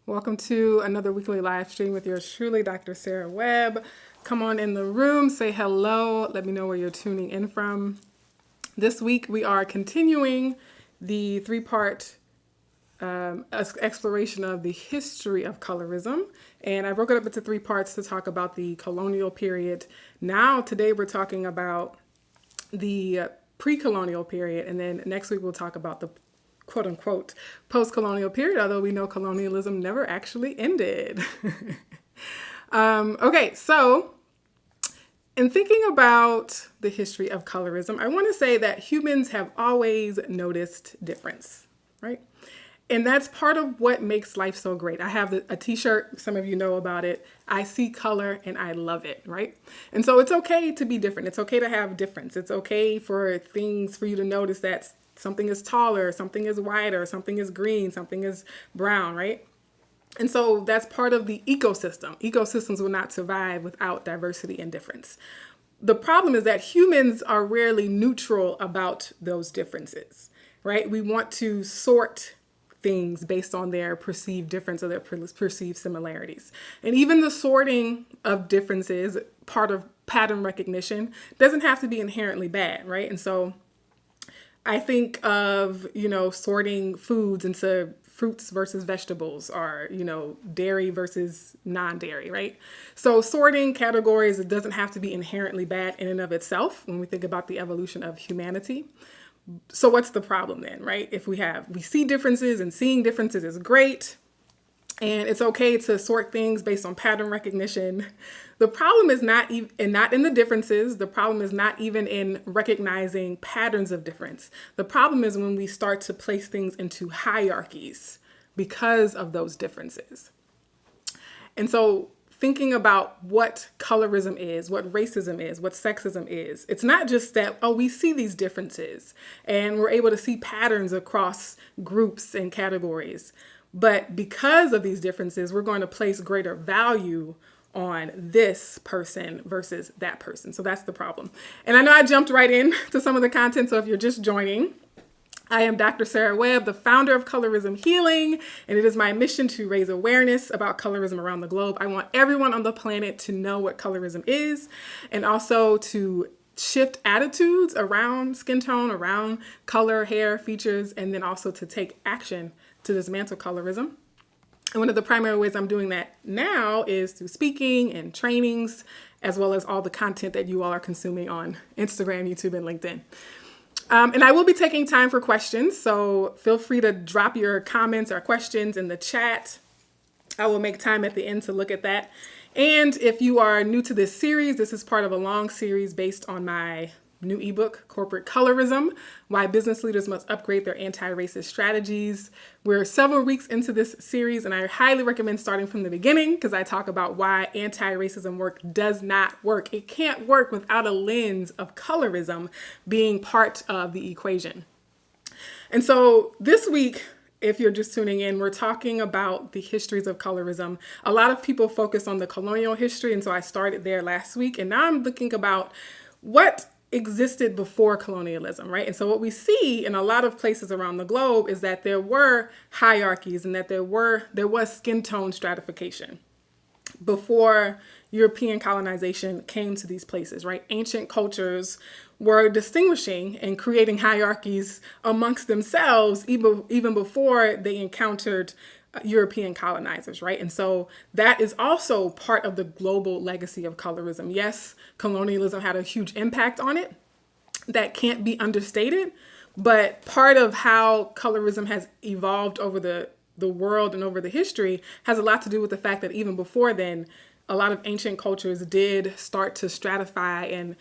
Welcome to another weekly live stream with yours truly, Dr. Sarah Webb. Come on in the room, say hello, let me know where you're tuning in from. This week we are continuing the three-part exploration of the history of colorism. And I broke it up into three parts to talk about the colonial period. Now, today we're talking about the pre-colonial period. And then next week we'll talk about the quote unquote post-colonial period, although we know colonialism never actually ended. Okay, so in thinking about the history of colorism, I want to say that humans have always noticed difference, right? And that's part of what makes life so great. I have a t-shirt, some of you know about it. I see color and I love it, right? And so it's okay to be different. It's okay to have difference. It's okay for you to notice that something is taller, something is wider, something is green, something is brown, right? And so that's part of the ecosystem. Ecosystems will not survive without diversity and difference. The problem is that humans are rarely neutral about those differences, right? We want to sort things based on their perceived difference or their perceived similarities. And even the sorting of differences, part of pattern recognition, doesn't have to be inherently bad, right? And so I think of, sorting foods into fruits versus vegetables or, dairy versus non-dairy, right? So sorting categories, it doesn't have to be inherently bad in and of itself when we think about the evolution of humanity. So what's the problem then, right? If we see differences and seeing differences is great, and it's okay to sort things based on pattern recognition. The problem is not in the differences. The problem is not even in recognizing patterns of difference. The problem is when we start to place things into hierarchies because of those differences. And so thinking about what colorism is, what racism is, what sexism is, it's not just that, we see these differences and we're able to see patterns across groups and categories. But because of these differences, we're going to place greater value on this person versus that person. So that's the problem. And I know I jumped right in to some of the content. So if you're just joining, I am Dr. Sarah Webb, the founder of Colorism Healing, and it is my mission to raise awareness about colorism around the globe. I want everyone on the planet to know what colorism is, and also to shift attitudes around skin tone, around color, hair, features, and then also to take action to dismantle colorism. And one of the primary ways I'm doing that now is through speaking and trainings, as well as all the content that you all are consuming on Instagram, YouTube, and LinkedIn. And I will be taking time for questions, so feel free to drop your comments or questions in the chat. I will make time at the end to look at that. And if you are new to this series, this is part of a long series based on my new ebook, Corporate Colorism, Why Business Leaders Must Upgrade Their Anti-Racist Strategies. We're several weeks into this series, and I highly recommend starting from the beginning because I talk about why anti-racism work does not work. It can't work without a lens of colorism being part of the equation. And so this week, if you're just tuning in, we're talking about the histories of colorism. A lot of people focus on the colonial history, and so I started there last week, and now I'm thinking about what existed before colonialism, right? And so what we see in a lot of places around the globe is that there were hierarchies and that there was skin tone stratification before European colonization came to these places, right? Ancient cultures were distinguishing and creating hierarchies amongst themselves even before they encountered European colonizers, right? And so that is also part of the global legacy of colorism. Yes, colonialism had a huge impact on it. That can't be understated, but part of how colorism has evolved over the world and over the history has a lot to do with the fact that even before then, a lot of ancient cultures did start to stratify and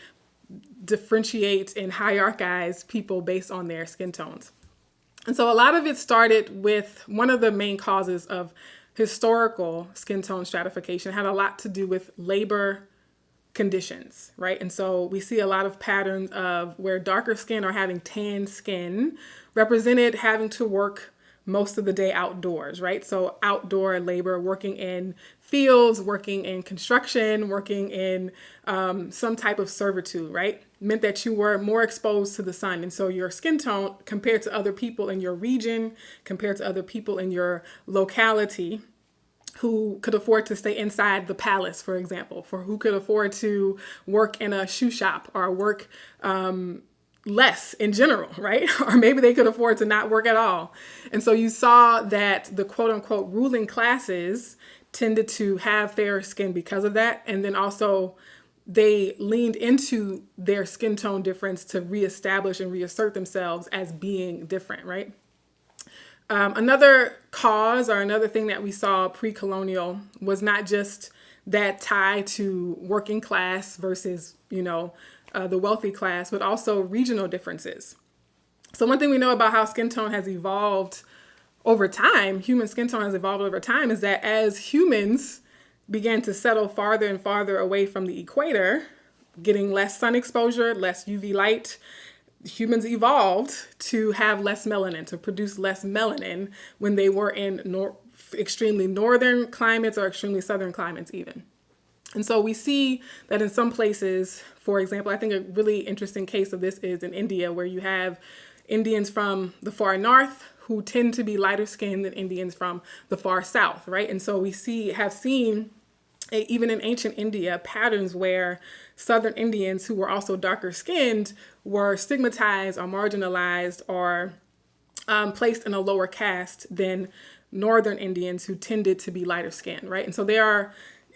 differentiate and hierarchize people based on their skin tones. And so a lot of it started with one of the main causes of historical skin tone stratification had a lot to do with labor conditions, right? And so we see a lot of patterns of where darker skin or having tan skin represented having to work most of the day outdoors, right? So outdoor labor, working in fields, working in construction, working in some type of servitude, right? Meant that you were more exposed to the sun. And so your skin tone compared to other people in your region, compared to other people in your locality, who could afford to stay inside the palace, for example, for who could afford to work in a shoe shop or work less in general, right? Or maybe they could afford to not work at all. And so you saw that the quote unquote ruling classes tended to have fairer skin because of that. And then also they leaned into their skin tone difference to reestablish and reassert themselves as being different, right? Another cause or another thing that we saw pre-colonial was not just that tie to working class versus, the wealthy class, but also regional differences. So one thing we know about how skin tone has evolved over time, human skin tone has evolved over time, is that as humans began to settle farther and farther away from the equator, getting less sun exposure, less UV light, humans evolved to have less melanin, to produce less melanin when they were in extremely northern climates or extremely southern climates even. And so we see that in some places, for example, I think a really interesting case of this is in India, where you have Indians from the far north who tend to be lighter skinned than Indians from the far south, right? And so we have seen, even in ancient India, patterns where Southern Indians who were also darker skinned were stigmatized or marginalized or placed in a lower caste than Northern Indians who tended to be lighter skinned, right? And so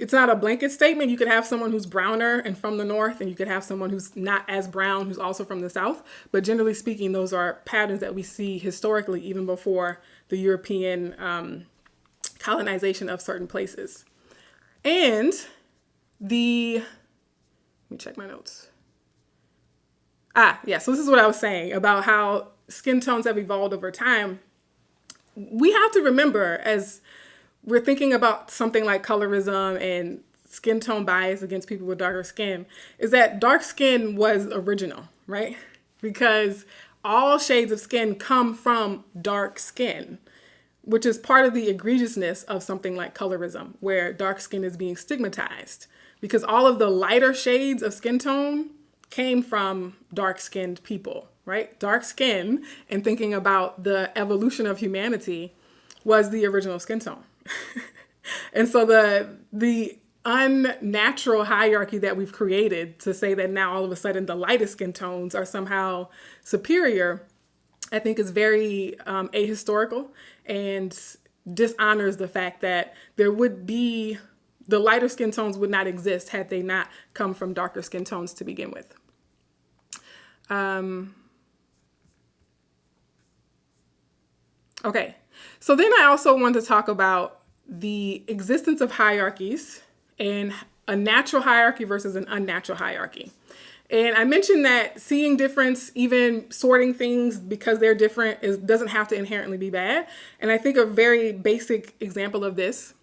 it's not a blanket statement. You could have someone who's browner and from the north, and you could have someone who's not as brown who's also from the south. But generally speaking, those are patterns that we see historically, even before the European colonization of certain places. And let me check my notes. So this is what I was saying about how skin tones have evolved over time. We have to remember, as we're thinking about something like colorism and skin tone bias against people with darker skin, is that dark skin was original, right? Because all shades of skin come from dark skin, which is part of the egregiousness of something like colorism, where dark skin is being stigmatized, because all of the lighter shades of skin tone came from dark-skinned people, right? Dark skin, and thinking about the evolution of humanity, was the original skin tone. And so the unnatural hierarchy that we've created to say that now all of a sudden the lightest skin tones are somehow superior, I think is very ahistorical and dishonors the fact that the lighter skin tones would not exist had they not come from darker skin tones to begin with. Okay, so then I also want to talk about the existence of hierarchies and a natural hierarchy versus an unnatural hierarchy. And I mentioned that seeing difference, even sorting things because they're different, doesn't have to inherently be bad. And I think a very basic example of this,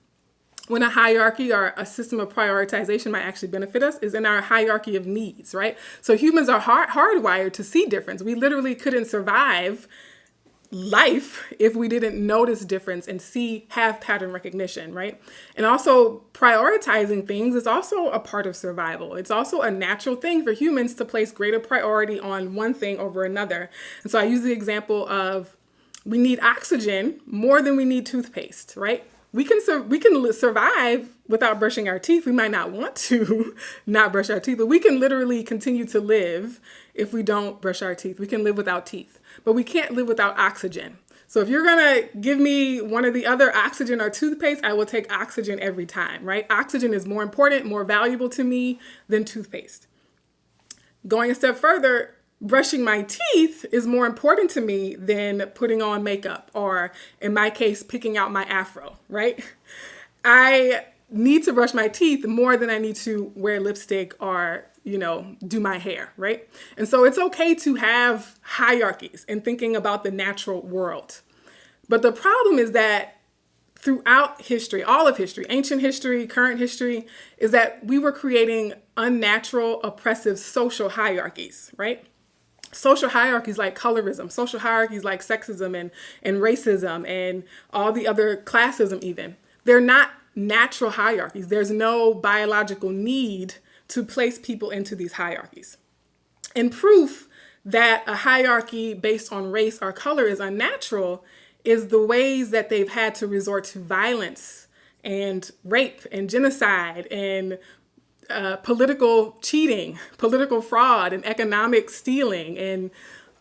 when a hierarchy or a system of prioritization might actually benefit us, is in our hierarchy of needs, right? So humans are hardwired to see difference. We literally couldn't survive life if we didn't notice difference and have pattern recognition, right? And also prioritizing things is also a part of survival. It's also a natural thing for humans to place greater priority on one thing over another. And so I use the example of, we need oxygen more than we need toothpaste, right? We can survive without brushing our teeth. We might not want to not brush our teeth, but we can literally continue to live if we don't brush our teeth. We can live without teeth, but we can't live without oxygen. So if you're gonna give me one or the other, oxygen or toothpaste, I will take oxygen every time, right? Oxygen is more important, more valuable to me than toothpaste. Going a step further, brushing my teeth is more important to me than putting on makeup, or in my case, picking out my afro, right? I need to brush my teeth more than I need to wear lipstick or, do my hair, right? And so it's okay to have hierarchies in thinking about the natural world. But the problem is that throughout history, all of history, ancient history, current history, is that we were creating unnatural, oppressive social hierarchies, right? Social hierarchies like colorism, social hierarchies like sexism and racism and all the other classism even. They're not natural hierarchies. There's no biological need to place people into these hierarchies. And proof that a hierarchy based on race or color is unnatural is the ways that they've had to resort to violence and rape and genocide and political cheating, political fraud and economic stealing and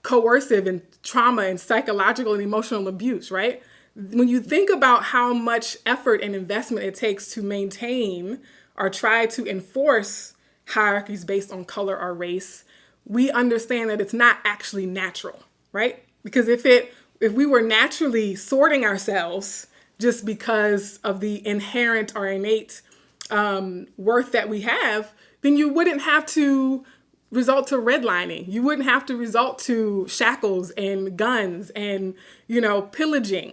coercive and trauma and psychological and emotional abuse, right? When you think about how much effort and investment it takes to maintain or try to enforce hierarchies based on color or race, we understand that it's not actually natural, right? Because if we were naturally sorting ourselves just because of the inherent or innate worth that we have, then you wouldn't have to result to redlining. You wouldn't have to resort to shackles and guns and, pillaging.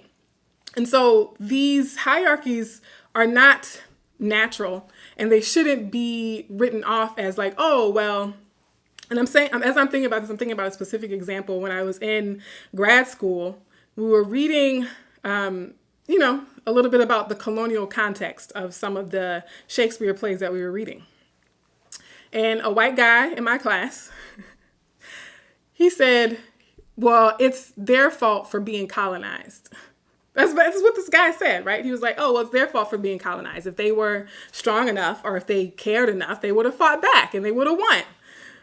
And so these hierarchies are not natural, and they shouldn't be written off as like, oh, well, and I'm saying, as I'm thinking about this, I'm thinking about a specific example. When I was in grad school, we were reading, a little bit about the colonial context of some of the Shakespeare plays that we were reading. And a white guy in my class, he said, well, it's their fault for being colonized. That's what this guy said, right? He was like, oh, well, it's their fault for being colonized. If they were strong enough or if they cared enough, they would have fought back and they would have won,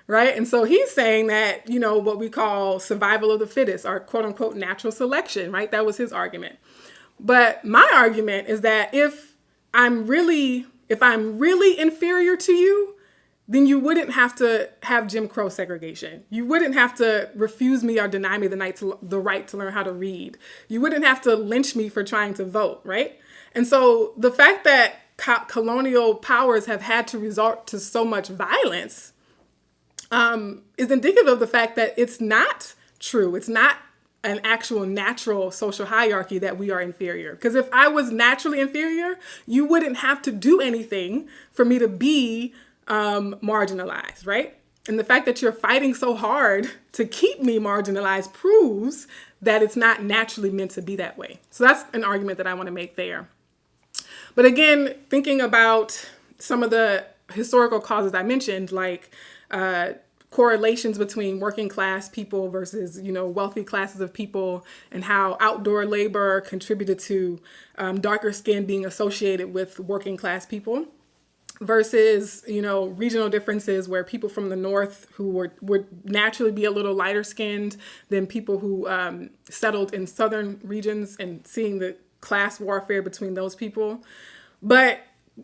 right? And so he's saying that, what we call survival of the fittest or quote unquote natural selection, right? That was his argument. But my argument is that if I'm really inferior to you, then you wouldn't have to have Jim Crow segregation. You wouldn't have to refuse me or deny me the right to learn how to read. You wouldn't have to lynch me for trying to vote, right? And so the fact that colonial powers have had to resort to so much violence is indicative of the fact that it's not true. It's not an actual natural social hierarchy that we are inferior. Because if I was naturally inferior, you wouldn't have to do anything for me to be marginalized, right? And the fact that you're fighting so hard to keep me marginalized proves that it's not naturally meant to be that way. So that's an argument that I want to make there. But again, thinking about some of the historical causes I mentioned, like correlations between working class people versus, wealthy classes of people, and how outdoor labor contributed to darker skin being associated with working class people, versus, regional differences where people from the North who would naturally be a little lighter skinned than people who settled in southern regions, and seeing the class warfare between those people. But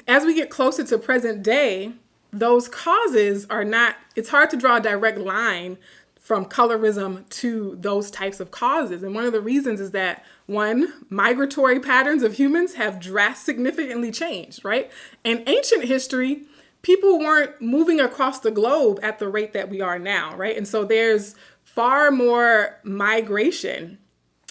as we get closer to present day, those causes it's hard to draw a direct line from colorism to those types of causes. And one of the reasons is that, one, migratory patterns of humans have significantly changed, right? In ancient history, people weren't moving across the globe at the rate that we are now, right? And so there's far more migration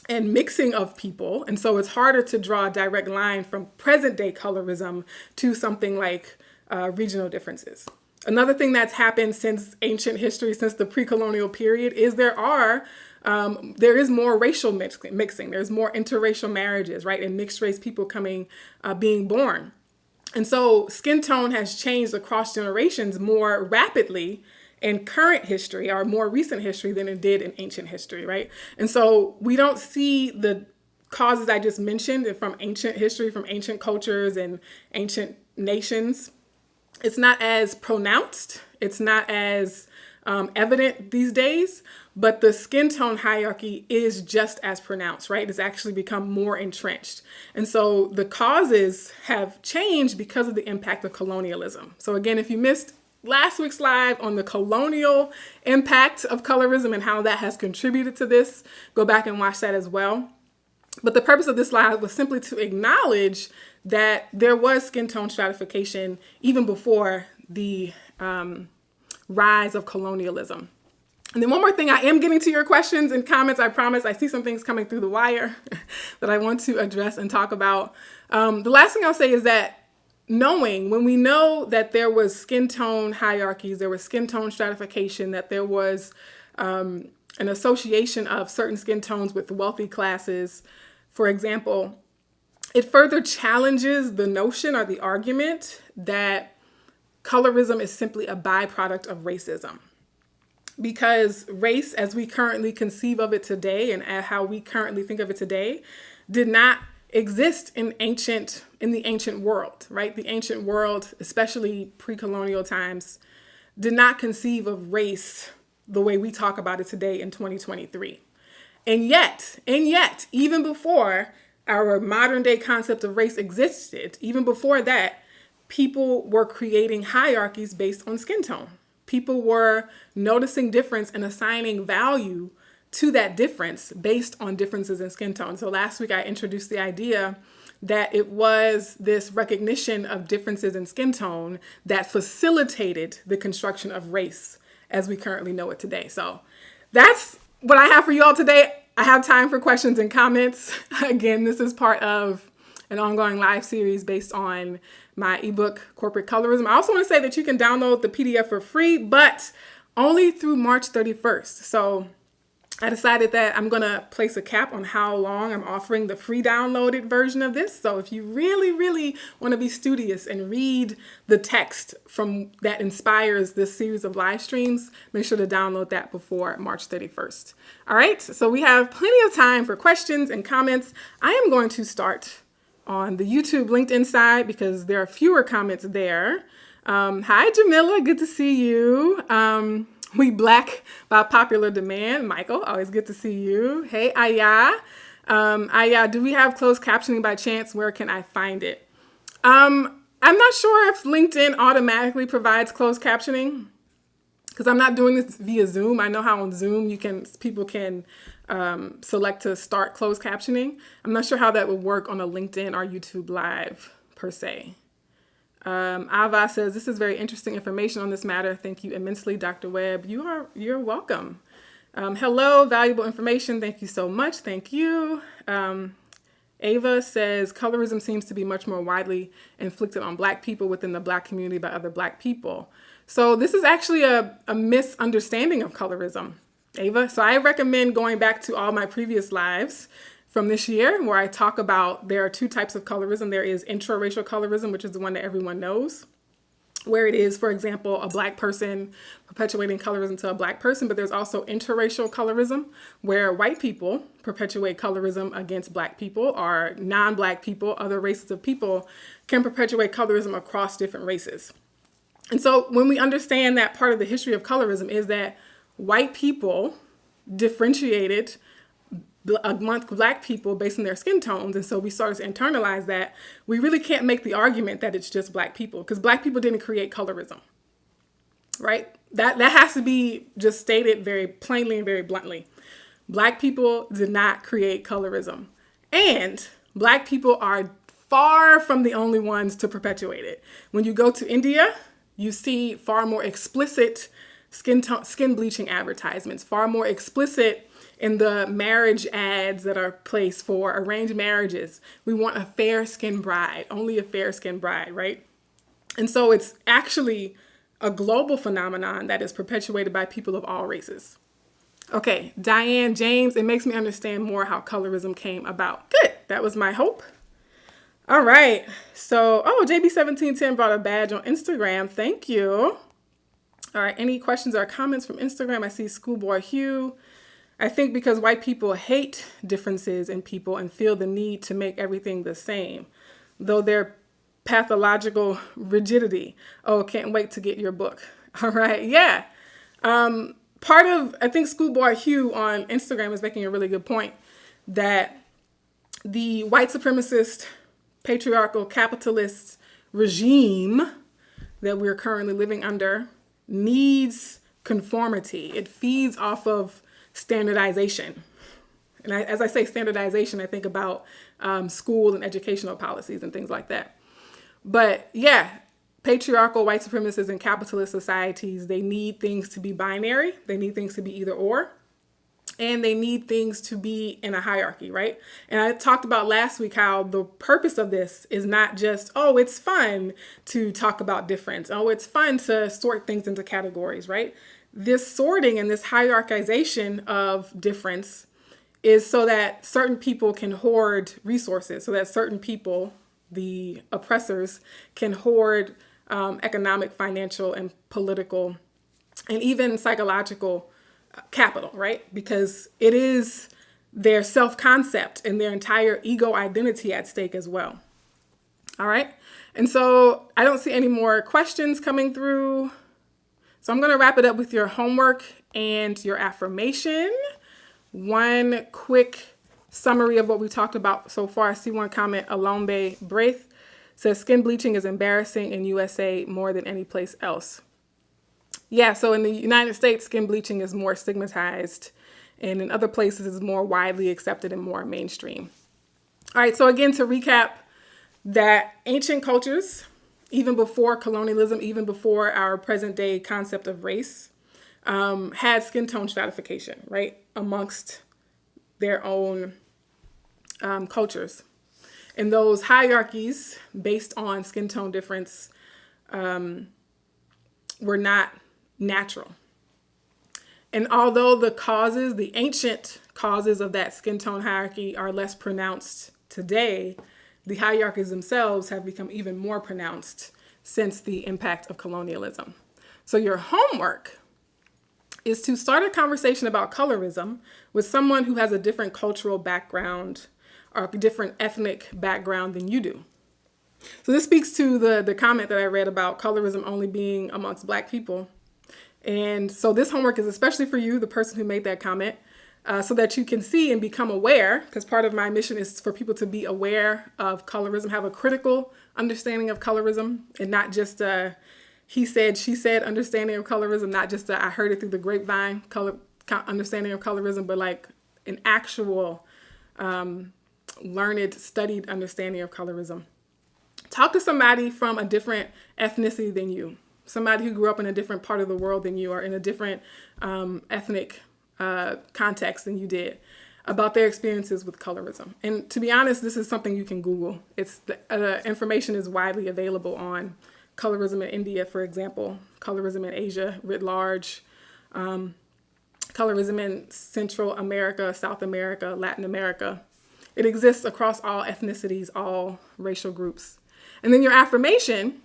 and mixing of people. And so it's harder to draw a direct line from present day colorism to something like regional differences. Another thing that's happened since ancient history, since the pre-colonial period, is there is more racial mixing. There's more interracial marriages, right? And mixed race people being born. And so skin tone has changed across generations more rapidly in current history or more recent history than it did in ancient history, right? And so we don't see the causes I just mentioned from ancient history, from ancient cultures and ancient nations. It's not as pronounced. It's not as evident these days, but the skin tone hierarchy is just as pronounced, right? It's actually become more entrenched. And so the causes have changed because of the impact of colonialism. So again, if you missed last week's live on the colonial impact of colorism and how that has contributed to this, go back and watch that as well. But the purpose of this live was simply to acknowledge that there was skin tone stratification even before the rise of colonialism. And then one more thing, I am getting to your questions and comments, I promise. I see some things coming through the wire that I want to address and talk about. The last thing I'll say is that when we know that there was skin tone hierarchies, there was skin tone stratification, that there was an association of certain skin tones with wealthy classes, for example, it further challenges the notion or the argument that colorism is simply a byproduct of racism. Because race, as we currently conceive of it today and how we currently think of it today, did not exist in the ancient world, right? The ancient world, especially pre-colonial times, did not conceive of race the way we talk about it today in 2023. And yet, even before our modern day concept of race existed, even before that, people were creating hierarchies based on skin tone. People were noticing difference and assigning value to that difference based on differences in skin tone. So last week I introduced the idea that it was this recognition of differences in skin tone that facilitated the construction of race as we currently know it today. So that's what I have for you all today. I have time for questions and comments. Again, this is part of an ongoing live series based on my ebook, Corporate Colorism. I also want to say that you can download the PDF for free, but only through March 31st. So I decided that I'm going to place a cap on how long I'm offering the free downloaded version of this. So if you really, really want to be studious and read the text from that inspires this series of live streams, make sure to download that before March 31st. All right, so we have plenty of time for questions and comments. I am going to start on the YouTube LinkedIn side because there are fewer comments there. Hi, Jamila, good to see you. We Black by popular demand. Michael, always good to see you. Hey, Aya. Aya, do we have closed captioning by chance? Where can I find it? I'm not sure if LinkedIn automatically provides closed captioning because I'm not doing this via Zoom. I know how on Zoom people can select to start closed captioning. I'm not sure how that would work on a LinkedIn or YouTube Live per se. Ava says, this is very interesting information on this matter. Thank you immensely, Dr. Webb. You're welcome. Hello, valuable information. Thank you so much. Thank you. Ava says, colorism seems to be much more widely inflicted on Black people within the Black community by other Black people. So this is actually a misunderstanding of colorism, Ava. So I recommend going back to all my previous lives from this year where I talk about there are two types of colorism. There is intraracial colorism, which is the one that everyone knows, where it is, for example, a Black person perpetuating colorism to a Black person. But there's also interracial colorism, where white people perpetuate colorism against Black people, or non-Black people, other races of people can perpetuate colorism across different races. And so when we understand that part of the history of colorism is that white people differentiated amongst Black people based on their skin tones. And so we started to internalize that we really can't make the argument that it's just Black people because Black people didn't create colorism, right? That has to be just stated very plainly and very bluntly. Black people did not create colorism, and Black people are far from the only ones to perpetuate it. When you go to India, you see far more explicit skin bleaching advertisements, far more explicit in the marriage ads that are placed for arranged marriages. We want a fair-skinned bride, only a fair-skinned bride, right? And so it's actually a global phenomenon that is perpetuated by people of all races. Okay, Diane James, it makes me understand more how colorism came about. Good, that was my hope. All right, so, JB1710 brought a badge on Instagram. Thank you. All right, any questions or comments from Instagram? I see Schoolboy Hugh. I think because white people hate differences in people and feel the need to make everything the same, though their pathological rigidity. Oh, can't wait to get your book. All right, yeah. I think Schoolboy Hugh on Instagram is making a really good point that the white supremacist, patriarchal, capitalist regime that we're currently living under needs conformity. It feeds off of standardization. And as I say standardization, I think about school and educational policies and things like that. But yeah, patriarchal, white supremacist, and capitalist societies, they need things to be binary. They need things to be either or. And they need things to be in a hierarchy, right? And I talked about last week how the purpose of this is not just, it's fun to talk about difference. It's fun to sort things into categories, right? This sorting and this hierarchization of difference is so that certain people can hoard resources, so that certain people, the oppressors, can hoard economic, financial, and political, and even psychological capital, right? Because it is their self-concept and their entire ego identity at stake as well. All right. And so I don't see any more questions coming through. So I'm going to wrap it up with your homework and your affirmation. One quick summary of what we talked about so far. I see one comment, Alombe Braith says skin bleaching is embarrassing in USA more than any place else. Yeah, so in the United States, skin bleaching is more stigmatized, and in other places it's more widely accepted and more mainstream. All right, so again, to recap, that ancient cultures, even before colonialism, even before our present day concept of race, had skin tone stratification, right, amongst their own cultures. And those hierarchies based on skin tone difference were not natural. And although the ancient causes of that skin tone hierarchy are less pronounced today, the hierarchies themselves have become even more pronounced since the impact of colonialism. So your homework is to start a conversation about colorism with someone who has a different cultural background or a different ethnic background than you do. So this speaks to the comment that I read about colorism only being amongst Black people. And so this homework is especially for you, the person who made that comment, so that you can see and become aware, because part of my mission is for people to be aware of colorism, have a critical understanding of colorism, and not just a he said, she said understanding of colorism, not just a I heard it through the grapevine understanding of colorism, but like an actual learned, studied understanding of colorism. Talk to somebody from a different ethnicity than you, somebody who grew up in a different part of the world than you, or in a different ethnic context than you did, about their experiences with colorism. And to be honest, this is something you can Google. It's the information is widely available on colorism in India, for example, colorism in Asia writ large, colorism in Central America, South America, Latin America. It exists across all ethnicities, all racial groups. And then your affirmation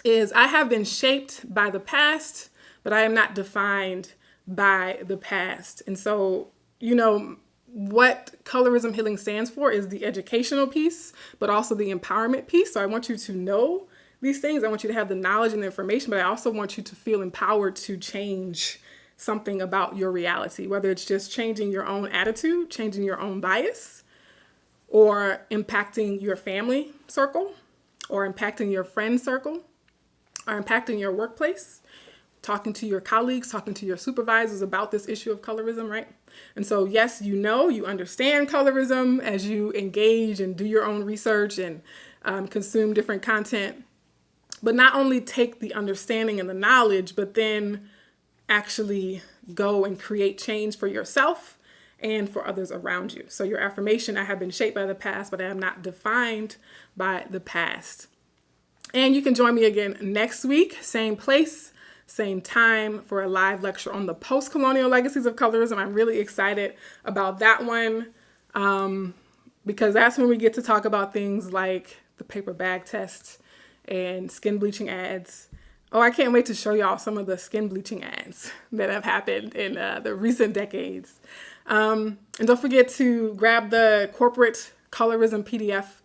is, I have been shaped by the past, but I am not defined by the past. And so, you know, what Colorism Healing stands for is the educational piece, but also the empowerment piece. So I want you to know these things. I want you to have the knowledge and the information, but I also want you to feel empowered to change something about your reality, whether it's just changing your own attitude, changing your own bias, or impacting your family circle, or impacting your friend circle, or impacting your workplace, talking to your colleagues, talking to your supervisors about this issue of colorism, right? And so, yes, you understand colorism as you engage and do your own research and consume different content, but not only take the understanding and the knowledge, but then actually go and create change for yourself and for others around you. So your affirmation, I have been shaped by the past, but I am not defined by the past. And you can join me again next week, same place, same time, for a live lecture on the post-colonial legacies of colorism. I'm really excited about that one because that's when we get to talk about things like the paper bag test and skin bleaching ads. Oh, I can't wait to show y'all some of the skin bleaching ads that have happened in the recent decades. And don't forget to grab the corporate colorism PDF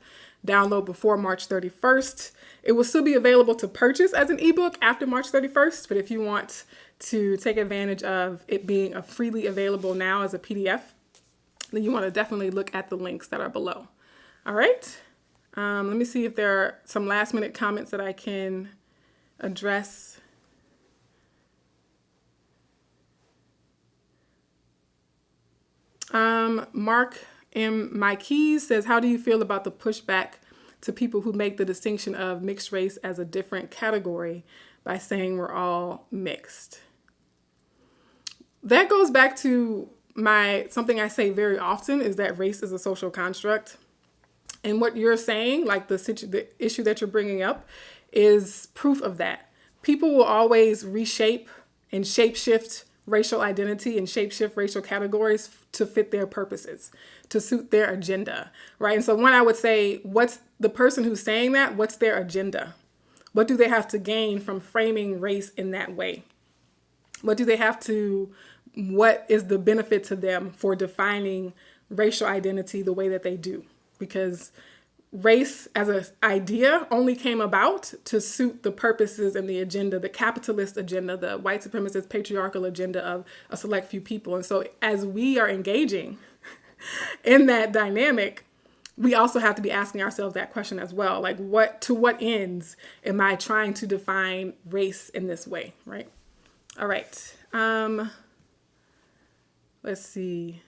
download before March 31st. It will still be available to purchase as an ebook after March 31st, but if you want to take advantage of it being freely available now as a PDF, then you want to definitely look at the links that are below. All right. Let me see if there are some last minute comments that I can address. Mark M. Mikey says, how do you feel about the pushback to people who make the distinction of mixed race as a different category by saying we're all mixed? That goes back to something I say very often, is that race is a social construct. And what you're saying, like the issue that you're bringing up, is proof of that. People will always reshape and shapeshift racial identity and shapeshift racial categories to fit their purposes, to suit their agenda, right? And so I would say, what's the person who's saying that? What's their agenda? What do they have to gain from framing race in that way? What is the benefit to them for defining racial identity the way that they do, because race as an idea only came about to suit the purposes and the agenda, the capitalist agenda, the white supremacist patriarchal agenda of a select few people. And so as we are engaging in that dynamic, we also have to be asking ourselves that question as well. Like, to what ends am I trying to define race in this way, right? All right. Let's see.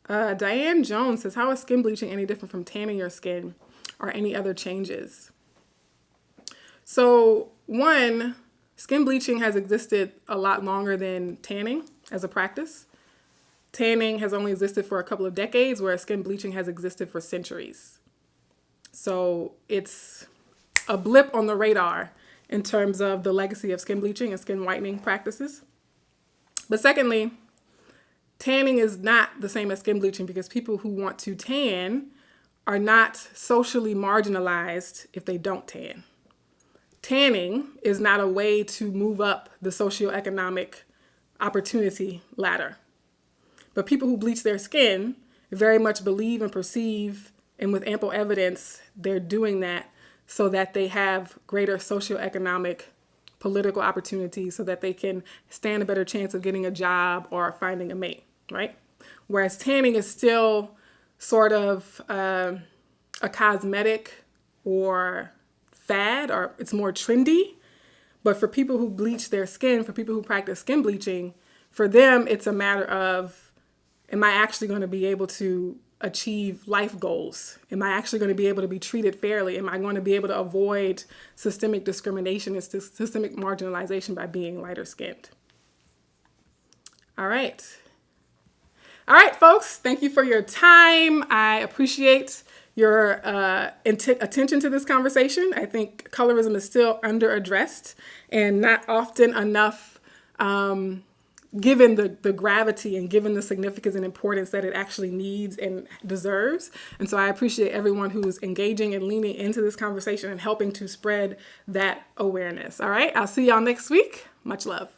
Diane Jones says, how is skin bleaching any different from tanning your skin or any other changes? So one, skin bleaching has existed a lot longer than tanning as a practice. Tanning has only existed for a couple of decades, whereas skin bleaching has existed for centuries. So it's a blip on the radar in terms of the legacy of skin bleaching and skin whitening practices. But secondly, tanning is not the same as skin bleaching, because people who want to tan are not socially marginalized if they don't tan. Tanning is not a way to move up the socioeconomic opportunity ladder. But people who bleach their skin very much believe and perceive, and with ample evidence, they're doing that so that they have greater socioeconomic political opportunities, so that they can stand a better chance of getting a job or finding a mate, right? Whereas tanning is still sort of a cosmetic or fad, or it's more trendy. But for people who bleach their skin, for people who practice skin bleaching, for them, it's a matter of, am I actually going to be able to achieve life goals? Am I actually going to be able to be treated fairly? Am I going to be able to avoid systemic discrimination and systemic marginalization by being lighter skinned? All right. All right, folks, thank you for your time. I appreciate your attention to this conversation. I think colorism is still under-addressed and not often enough given the gravity and given the significance and importance that it actually needs and deserves. And so I appreciate everyone who's engaging and leaning into this conversation and helping to spread that awareness. All right, I'll see y'all next week. Much love.